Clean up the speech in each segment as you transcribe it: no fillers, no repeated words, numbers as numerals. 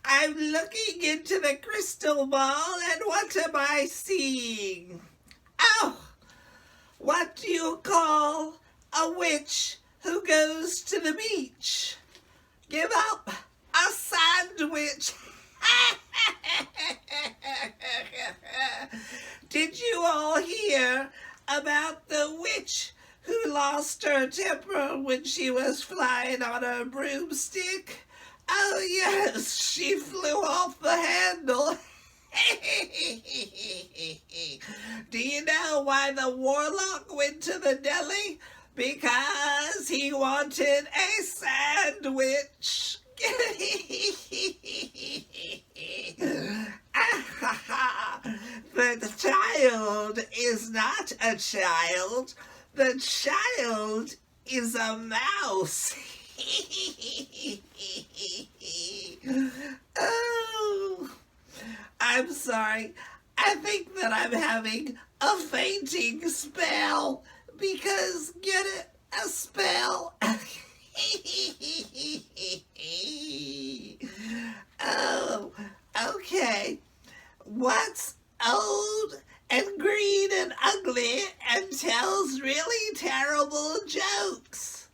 I'm looking into the crystal ball, and what am I seeing? Oh, what do you call a witch who goes to the beach? Give up a sandwich. Did you all hear about the witch who lost her temper when she was flying on a broomstick? Oh yes, she flew off the handle. Do you know why the warlock went to the deli? Because he wanted a sandwich. The child is not a child. The child is a mouse. Oh, I'm sorry. I think that I'm having a fainting spell. Because, get it? A spell. Oh, okay. What's old and green and ugly and tells really terrible jokes?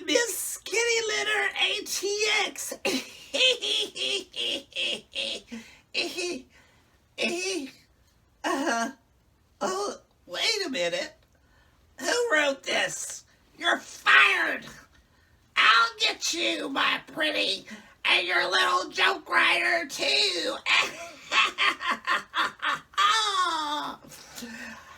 Miss Kitty Litter ATX. Oh, wait a minute. Who wrote this? You're fired. I'll get you, my pretty, and your little joke writer, too.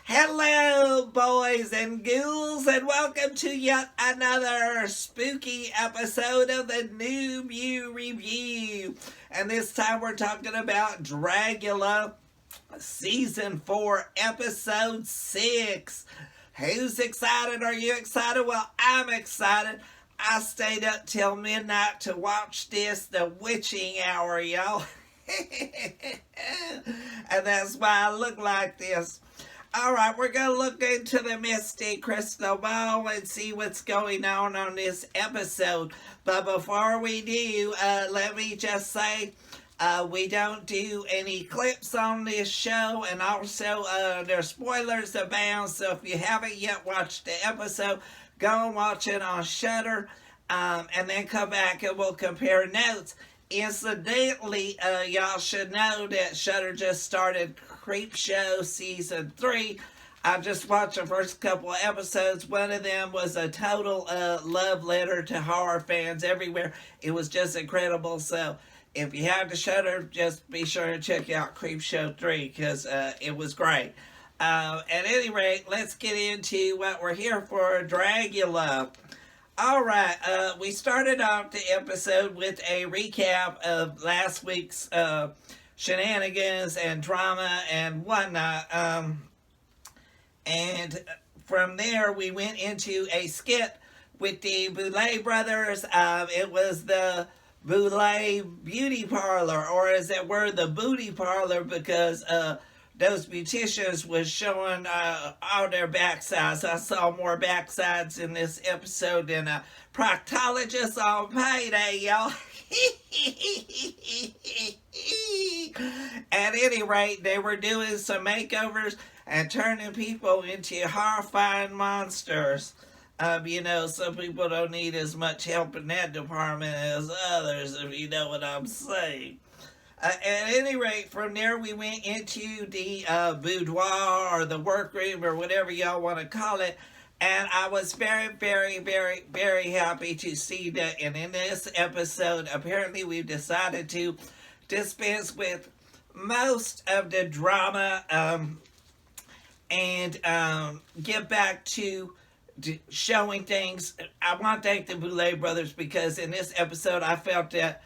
Hello, boys and ghouls, and welcome to yet another spooky episode of the New Mew Review. And this time we're talking about Dragula, Season 4, Episode 6. Who's excited? Are you excited? Well, I'm excited. I stayed up till midnight to watch this, the witching hour, y'all. And that's why I look like this. Alright, we're going to look into the misty crystal ball and see what's going on this episode. But before we do, let me just say, we don't do any clips on this show, and also there's spoilers abound, so if you haven't yet watched the episode, go and watch it on Shudder, and then come back and we'll compare notes. Incidentally, y'all should know that Shudder just started Creepshow Season 3. I just watched the first couple of episodes. One of them was a total love letter to horror fans everywhere. It was just incredible, so if you have the Shudder, just be sure to check out Creepshow 3, because it was great. At any rate, let's get into what we're here for, Dragula. Alright, we started off the episode with a recap of last week's shenanigans and drama and whatnot. And from there, we went into a skit with the Boulay brothers. It was the Boulay Beauty Parlor, or as it were, the Booty Parlor, because those beauticians was showing all their backsides. I saw more backsides in this episode than a proctologist on payday, y'all. At any rate, they were doing some makeovers and turning people into horrifying monsters. You know, some people don't need as much help in that department as others, if you know what I'm saying. At any rate, from there we went into the boudoir or the workroom or whatever y'all want to call it. And I was very, very, very, very happy to see that. And in this episode, apparently we've decided to dispense with most of the drama and get back to showing things. I want to thank the Boulay brothers, because in this episode I felt that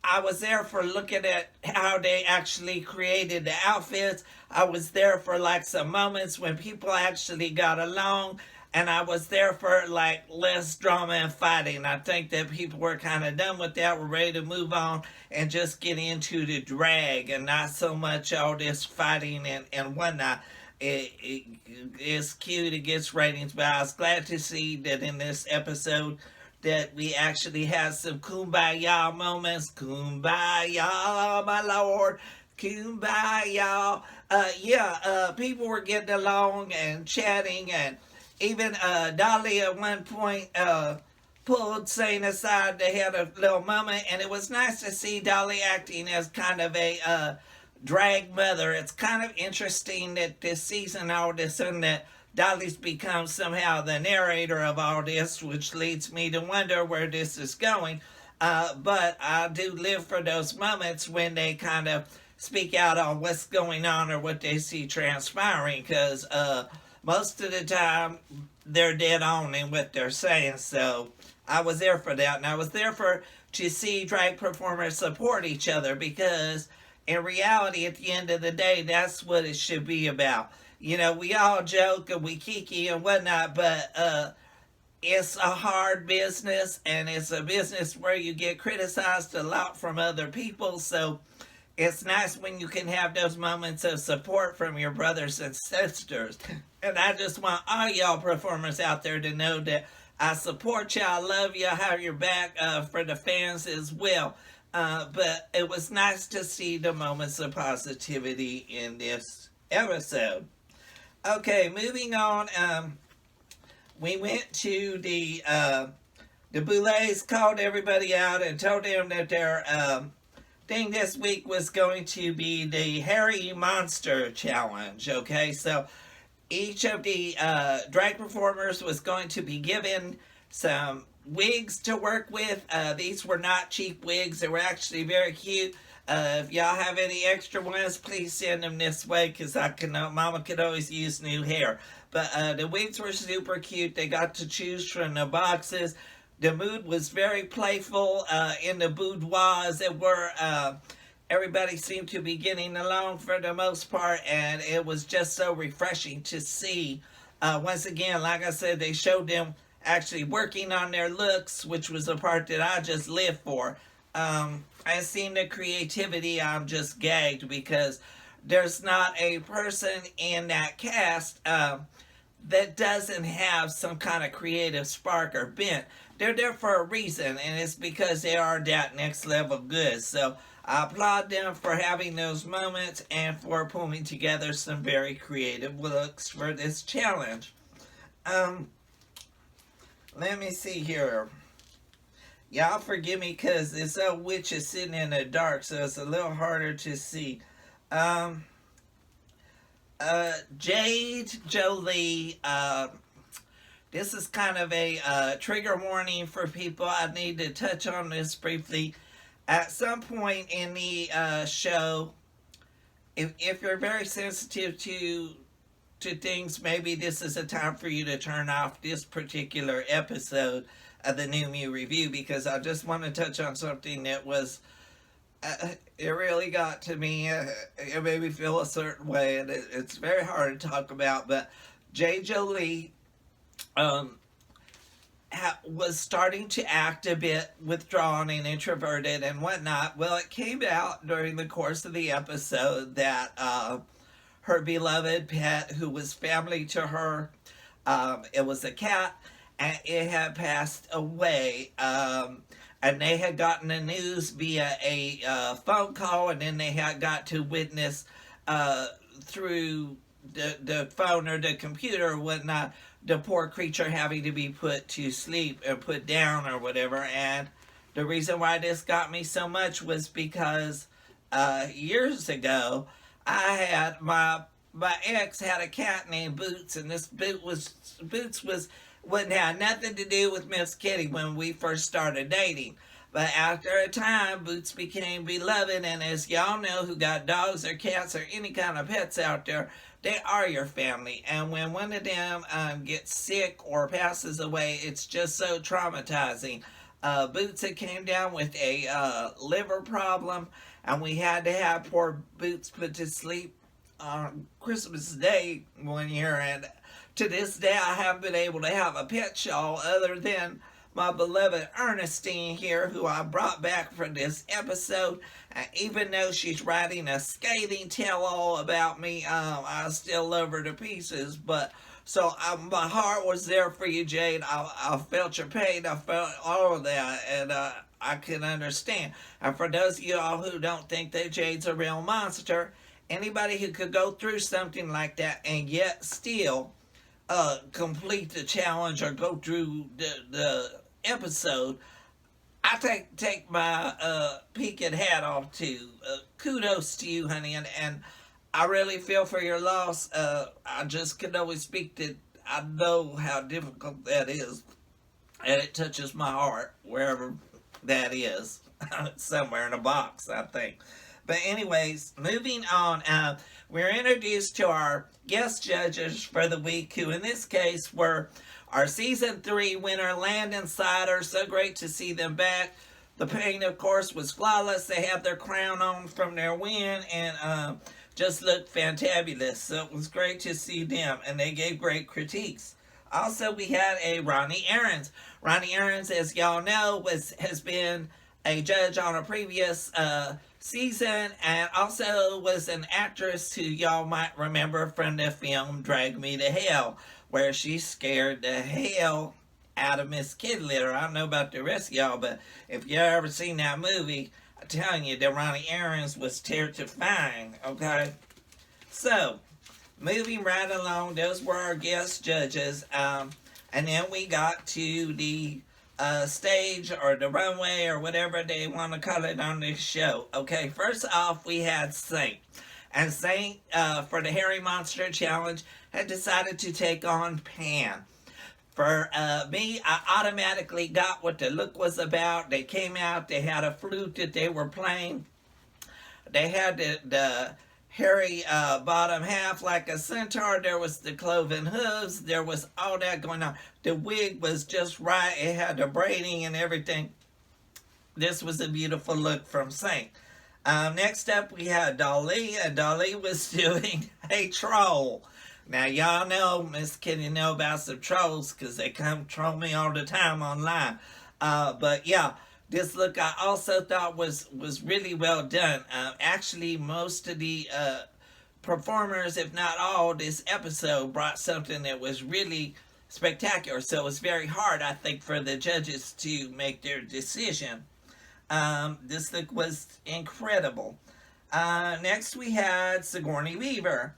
I was there for looking at how they actually created the outfits. I was there for like some moments when people actually got along, and I was there for like less drama and fighting. I think that people were kind of done with that. We're ready to move on and just get into the drag and not so much all this fighting and whatnot. It's cute, it gets ratings, but I was glad to see that in this episode that we actually had some kumbaya moments. Kumbaya, my lord. Kumbaya. People were getting along and chatting, and even Dolly at one point pulled Sane aside. They had a little moment, and it was nice to see Dolly acting as kind of a drag mother. It's kind of interesting that this season, all of a sudden, that Dolly's become somehow the narrator of all this, which leads me to wonder where this is going. But I do live for those moments when they kind of speak out on what's going on or what they see transpiring, because most of the time they're dead on in what they're saying. So I was there for that, and I was there for to see drag performers support each other, because in reality, at the end of the day, that's what it should be about. You know, we all joke and we kiki and whatnot, but it's a hard business, and it's a business where you get criticized a lot from other people. So it's nice when you can have those moments of support from your brothers and sisters. And I just want all y'all performers out there to know that I support y'all, I love you, I have your back for the fans as well. But it was nice to see the moments of positivity in this episode. Okay, moving on. We went to the Boulets, called everybody out and told them that their thing this week was going to be the Hairy Monster Challenge. Okay, so each of the drag performers was going to be given some wigs to work with. These were not cheap wigs. They were actually very cute. If y'all have any extra ones, please send them this way, because Mama could always use new hair. But the wigs were super cute. They got to choose from the boxes. The mood was very playful in the boudoir, as it were. Everybody seemed to be getting along for the most part, and it was just so refreshing to see. Once again, like I said, they showed them actually working on their looks, which was a part that I just live for. I seen the creativity. I'm just gagged, because there's not a person in that cast that doesn't have some kind of creative spark or bent. They're there for a reason, and it's because they are that next level good. So I applaud them for having those moments and for pulling together some very creative looks for this challenge. Let me see here. Y'all forgive me, because this old witch is sitting in the dark, so it's a little harder to see. Jade Jolie, this is kind of a trigger warning for people. I need to touch on this briefly. At some point in the show, if you're very sensitive to things, maybe this is a time for you to turn off this particular episode of the New Me Review, because I just want to touch on something that was, it really got to me. It made me feel a certain way, and it's very hard to talk about. But Jade Jolie was starting to act a bit withdrawn and introverted and whatnot. Well, it came out during the course of the episode that her beloved pet, who was family to her, it was a cat, and it had passed away. And they had gotten the news via a phone call, and then they had got to witness through the phone or the computer or whatnot, the poor creature having to be put to sleep or put down or whatever. And the reason why this got me so much was because years ago, I had my ex had a cat named Boots, and this Boots wouldn't have nothing to do with Miss Kitty when we first started dating. But after a time, Boots became beloved, and as y'all know who got dogs or cats or any kind of pets out there, they are your family. And when one of them gets sick or passes away, it's just so traumatizing. Boots had came down with a liver problem, and we had to have poor Boots put to sleep on Christmas Day one year. And to this day, I haven't been able to have a pet show other than my beloved Ernestine here, who I brought back for this episode. Even though she's writing a scathing tell-all about me, I still love her to pieces. But So my heart was there for you, Jade. I felt your pain. I felt all of that, and I can understand. And for those of y'all who don't think that Jade's a real monster, anybody who could go through something like that and yet still complete the challenge or go through the episode, I take my peaked hat off to kudos to you, honey, and I really feel for your loss. I just can always speak that I know how difficult that is, and it touches my heart wherever that is, somewhere in a box, I think. But anyways, moving on, we're introduced to our guest judges for the week, who in this case were our season 3 winner, Landon Sider. So great to see them back. The paint, of course, was flawless. They had their crown on from their win, and just looked fantabulous. So it was great to see them, and they gave great critiques. Also, we had a Ronnie Ahrens. Ronnie Ahrens, as y'all know, has been a judge on a previous season, and also was an actress who y'all might remember from the film Drag Me to Hell, where she scared the hell out of Miss Kitty Litter. I don't know about the rest of y'all, but if you ever seen that movie, I'm telling you that Ronnie Ahrens was terrifying, okay? So, moving right along, those were our guest judges, and then we got to the stage or the runway or whatever they want to call it on this show. Okay, first off, we had Saint. And Saint, for the Hairy Monster Challenge, had decided to take on Pan. For me, I automatically got what the look was about. They came out, they had a flute that they were playing. They had the hairy bottom half like a centaur. There was the cloven hooves. There was all that going on. The wig was just right. It had the braiding and everything. This was a beautiful look from Saint. Next up, we had Dolly, and Dolly was doing a troll. Now, y'all know, Miss Kitty know about some trolls, because they come troll me all the time online. But yeah, this look I also thought was really well done. Actually, most of the performers, if not all, this episode brought something that was really spectacular. So it was very hard, I think, for the judges to make their decision. This look was incredible. Next, we had Sigourney Weaver.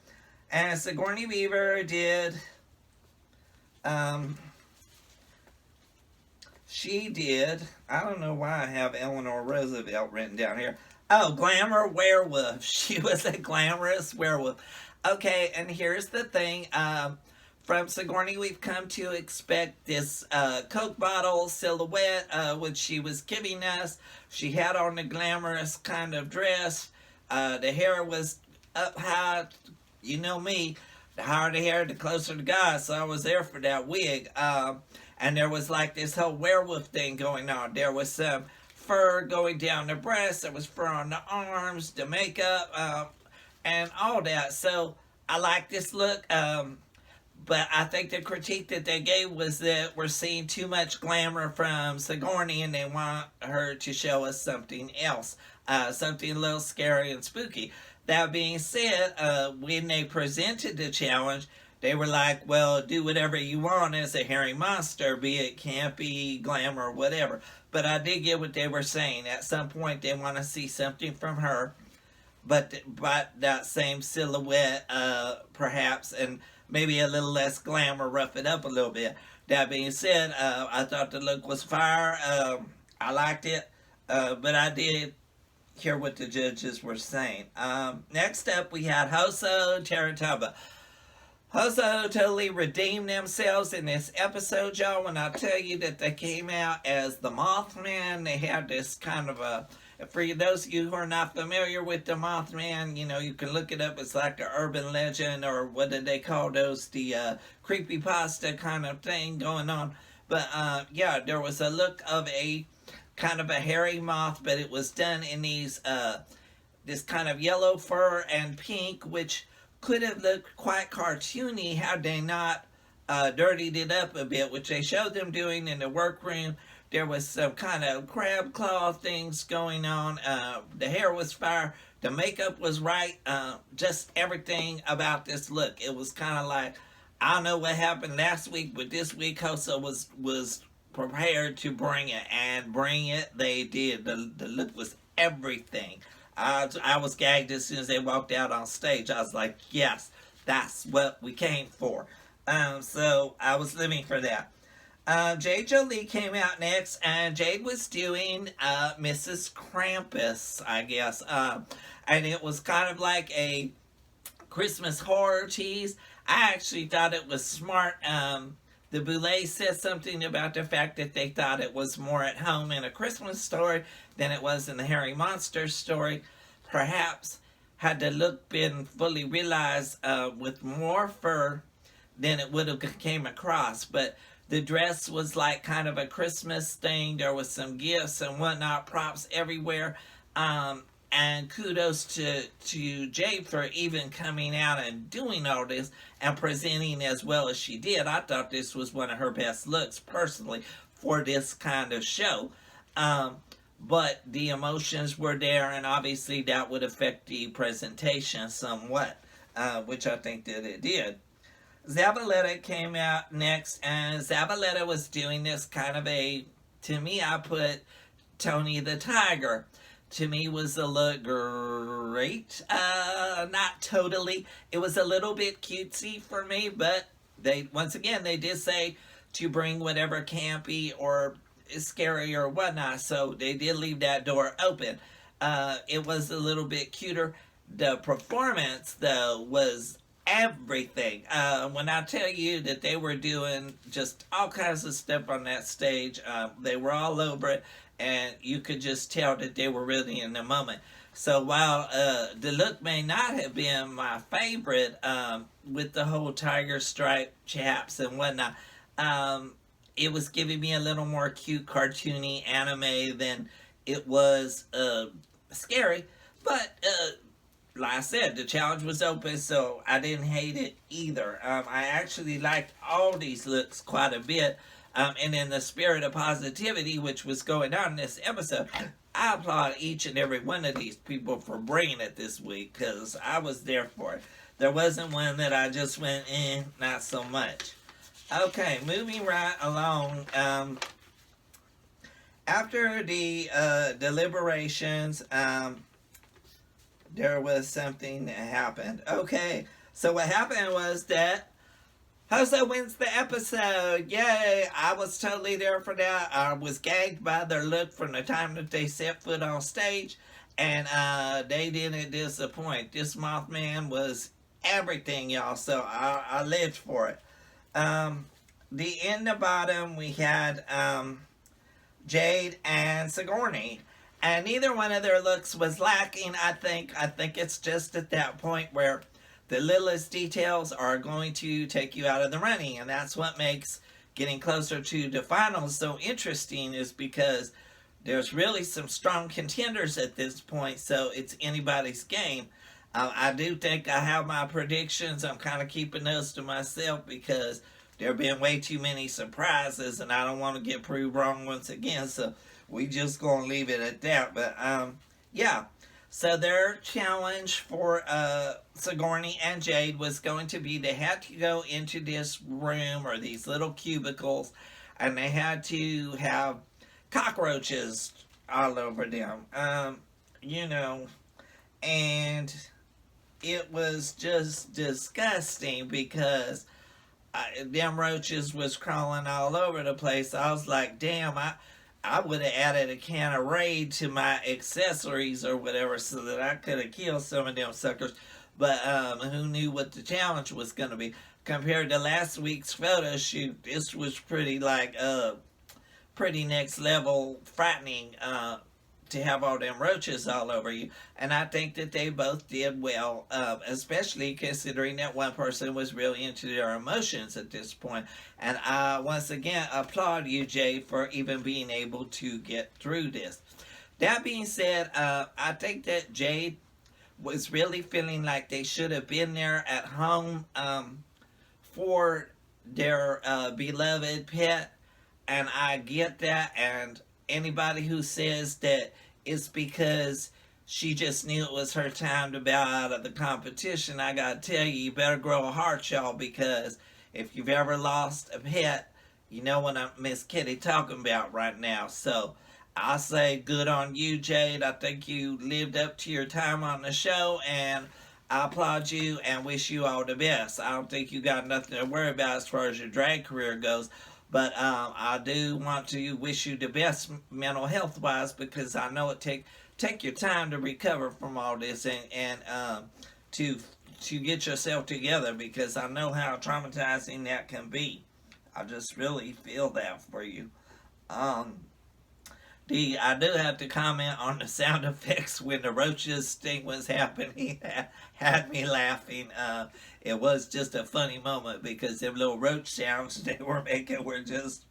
And Sigourney Weaver did, she did, I don't know why I have Eleanor Roosevelt written down here. Oh, glamour werewolf. She was a glamorous werewolf. Okay, and here's the thing. From Sigourney, we've come to expect this Coke bottle silhouette, which she was giving us. She had on the glamorous kind of dress. The hair was up high. You know me, the higher the hair, the closer the guy, so I was there for that wig. And there was like this whole werewolf thing going on. There was some fur going down the breast, there was fur on the arms, the makeup, and all that. So I like this look, but I think the critique that they gave was that we're seeing too much glamour from Sigourney, and they want her to show us something else, something a little scary and spooky. That being said, when they presented the challenge, they were like, well, do whatever you want as a hairy monster, be it campy, glamour, whatever. But I did get what they were saying. At some point, they want to see something from her, but that same silhouette, perhaps, and maybe a little less glamour, rough it up a little bit. That being said, I thought the look was fire. I liked it, but I did hear what the judges were saying. Next up, we had Hoso Tarataba. Hoso totally redeemed themselves in this episode, y'all. When I tell you that they came out as the Mothman, they had this kind of a... For those of you who are not familiar with the Mothman, you know, you can look it up. It's like an urban legend, or what did they call those? The creepypasta kind of thing going on. But yeah, there was a look of a kind of a hairy moth, but it was done in these this kind of yellow fur and pink, which could have looked quite cartoony had they not dirtied it up a bit, which they showed them doing in the workroom. There was some kind of crab claw things going on. The hair was fire. The makeup was right. Just everything about this look. It was kind of like I don't know what happened last week, but this week Hosa was prepared to bring it, and bring it they did. The look was everything. I was gagged as soon as they walked out on stage. I was like, yes, that's what we came for. So I was living for that. Jade Jolie came out next, and Jade was doing Mrs. Krampus, I guess. And it was kind of like a Christmas horror tease. I actually thought it was smart. The Boulay said something about the fact that they thought it was more at home in a Christmas story than it was in the Harry Monster story. Perhaps had the look been fully realized with more fur, then it would have came across. But the dress was like kind of a Christmas thing. There was some gifts and whatnot, props everywhere. And kudos to Jade for even coming out and doing all this and presenting as well as she did. I thought this was one of her best looks, personally, for this kind of show. But the emotions were there, and obviously that would affect the presentation somewhat, which I think that it did. Zabaleta came out next, and Zabaleta was doing this kind of a, to me, I put Tony the Tiger. To me, was a look great. Not totally. It was a little bit cutesy for me, but they, once again, they did say to bring whatever campy or scary or whatnot, so they did leave that door open. It was a little bit cuter. The performance, though, was everything. When I tell you that they were doing just all kinds of stuff on that stage, they were all over it, and you could just tell that they were really in the moment. So while the look may not have been my favorite, with the whole tiger stripe chaps and whatnot, it was giving me a little more cute, cartoony anime than it was scary. But like I said, the challenge was open, so I didn't hate it either. I actually liked all these looks quite a bit. And in the spirit of positivity, which was going on in this episode, I applaud each and every one of these people for bringing it this week, because I was there for it. There wasn't one that I just went, not so much. Okay, moving right along. After the deliberations, there was something that happened. Okay, so what happened was that Hosa wins the episode. Yay! I was totally there for that. I was gagged by their look from the time that they set foot on stage, and they didn't disappoint. This Mothman was everything, y'all, so I lived for it. In the bottom, we had Jade and Sigourney, and neither one of their looks was lacking. I think it's just at that point where the littlest details are going to take you out of the running, and that's what makes getting closer to the finals so interesting, is because there's really some strong contenders at this point, so it's anybody's game. I do think I have my predictions. I'm kind of keeping those to myself because there have been way too many surprises, and I don't want to get proved wrong once again, so we just going to leave it at that. But, yeah. So their challenge for Sigourney and Jade was going to be they had to go into this room or these little cubicles, and they had to have cockroaches all over them. And it was just disgusting because them roaches was crawling all over the place. I was like, damn, I would have added a can of Raid to my accessories or whatever so that I could have killed some of them suckers. But who knew what the challenge was going to be? Compared to last week's photo shoot, this was pretty pretty next level frightening to have all them roaches all over you. And I think that they both did well, especially considering that one person was really into their emotions at this point. And I, once again, applaud you, Jay, for even being able to get through this. That being said, I think that Jade was really feeling like they should have been there at home for their beloved pet. And I get that, and anybody who says that it's because she just knew it was her time to bow out of the competition, I gotta tell you, you better grow a heart, y'all, because if you've ever lost a pet, you know what I'm Miss Kitty talking about right now. So I say good on you, Jade. I think you lived up to your time on the show, and I applaud you and wish you all the best. I don't think you got nothing to worry about as far as your drag career goes, but I do want to wish you the best mental health wise, because I know it take your time to recover from all this, and to get yourself together, because I know how traumatizing that can be. I just really feel that for you. Um, I do have to comment on the sound effects when the roaches sting was happening. Had me laughing. It was just a funny moment because them little roach sounds they were making were just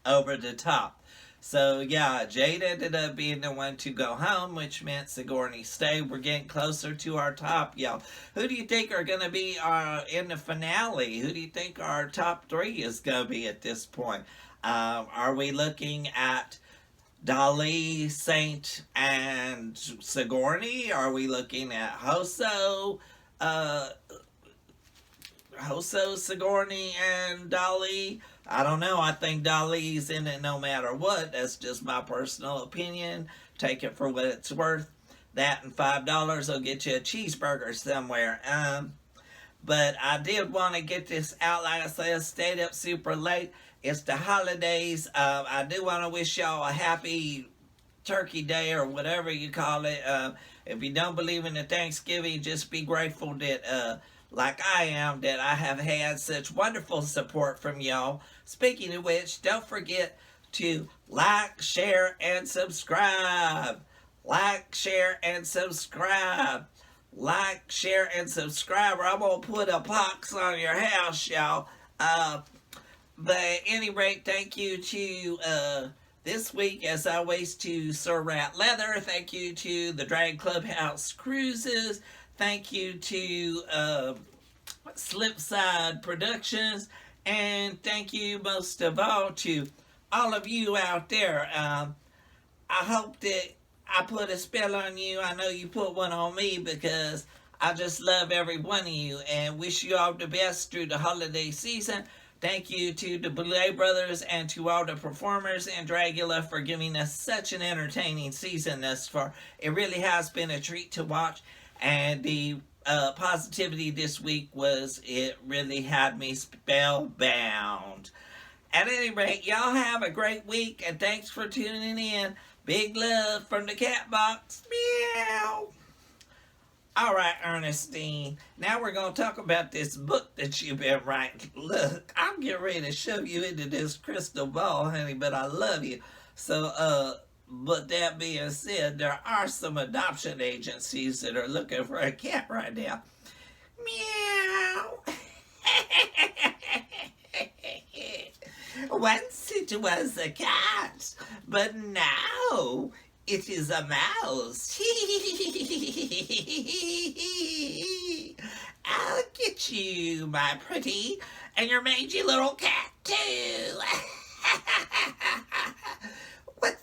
over the top. So yeah, Jade ended up being the one to go home, which meant Sigourney stayed. We're getting closer to our top, y'all. Who do you think are going to be in the finale? Who do you think our top three is going to be at this point? Are we looking at Dolly, Saint, and Sigourney? Are we looking at Hoso, Sigourney, and Dolly? I don't know. I think Dolly's in it no matter what. That's just my personal opinion. Take it for what it's worth. That and $5 will get you a cheeseburger somewhere. But I did want to get this out. Like I said, stayed up super late. It's the holidays. I do want to wish y'all a happy Turkey Day or whatever you call it. If you don't believe in the Thanksgiving, just be grateful that, like I am, that I have had such wonderful support from y'all. Speaking of which, don't forget to like, share, and subscribe. Like, share, and subscribe. Like, share, and subscribe, or I'm going to put a pox on your house, y'all. But at any rate, thank you to, this week, as always, to Sir Rat Leather. Thank you to the Drag Clubhouse Cruises. Thank you to Slipside Productions. And thank you most of all to all of you out there. I hope that I put a spell on you. I know you put one on me, because I just love every one of you and wish you all the best through the holiday season. Thank you to the Boulet Brothers and to all the performers in Dragula for giving us such an entertaining season thus far. It really has been a treat to watch, and the positivity this week it really had me spellbound. At any rate, y'all have a great week, and thanks for tuning in. Big love from the cat box. Meow. All right, Ernestine. Now we're going to talk about this book that you've been writing. Look, I'm getting ready to shove you into this crystal ball, honey, but I love you. So, but that being said, there are some adoption agencies that are looking for a cat right now. Meow. Once it was a cat, but now it is a mouse. I'll get you, my pretty, and your mangy little cat, too. What?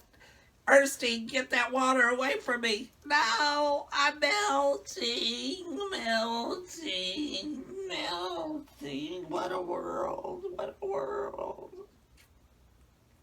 Ernestine, get that water away from me. No, I'm melting, melting, melting. What a world, what a world.